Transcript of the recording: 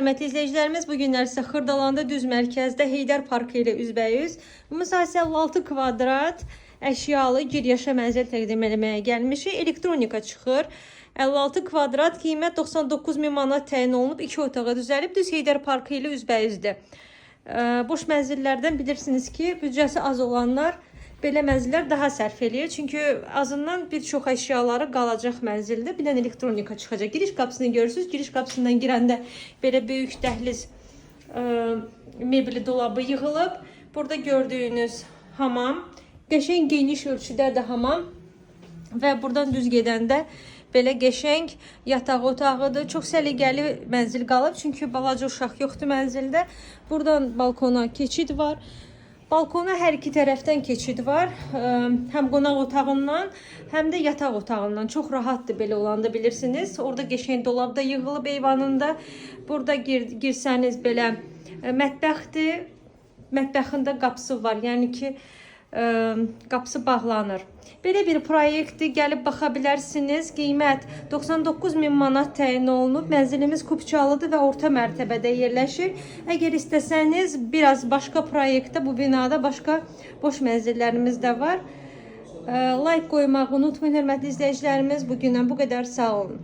Hörmətli izləyicilərimiz, bu günlər sizə Xırdalanda düz mərkəzdə Heydər Parkı ilə üzbəyüz. Bu müsahisə 56 kvadrat əşyalı gir yaşa mənzil təqdim etməyə gəlmişik. Elektronika çıxır. 56 kvadrat, qiymət 99 min manat təyin olunub, 2 otağa düzəlib, düz Heydər Parkı ilə üzbəyüzdür. Boş mənzillərdən bilirsiniz ki, büdcəsi az olanlar belə mənzillər daha sərf eləyir. Çünki azından bir çox əşyaları qalacaq mənzildə. Bir dənə elektronika çıxacaq. Giriş qapısını görürsünüz. Giriş qapısından girəndə belə böyük dəhliz mebeli dolabı yığılıb. Burada gördüyünüz hamam. Qəşəng geniş ölçüdədir hamam. Və buradan düz gedəndə belə qəşəng yataq otağıdır. Çox səliqəli mənzil qalıb. Çünki balaca uşaq yoxdur mənzildə. Buradan balkona keçid var. Balkona hər iki tərəfdən keçid var. Həm qonaq otağından, həm də yataq otağından. Çox rahatdır belə olanda, bilirsiniz. Orada qəşəng dolab da yığılıb eyvanında. Burada girsəniz belə mətbəxdir. Mətbəxində qapısı var. Yəni ki, qapısı bağlanır. Belə bir proyektdir. Gəlib baxa bilərsiniz. Qiymət 99 min manat təyin olunub. Mənzilimiz kupçalıdır və orta mərtəbədə yerləşir. Əgər istəsəniz, biraz başqa proyektdə bu binada başqa boş mənzillərimiz də var. Like qoymağı unutmayın, hörmətli izləyicilərimiz. Bugündən bu qədər. Sağ olun.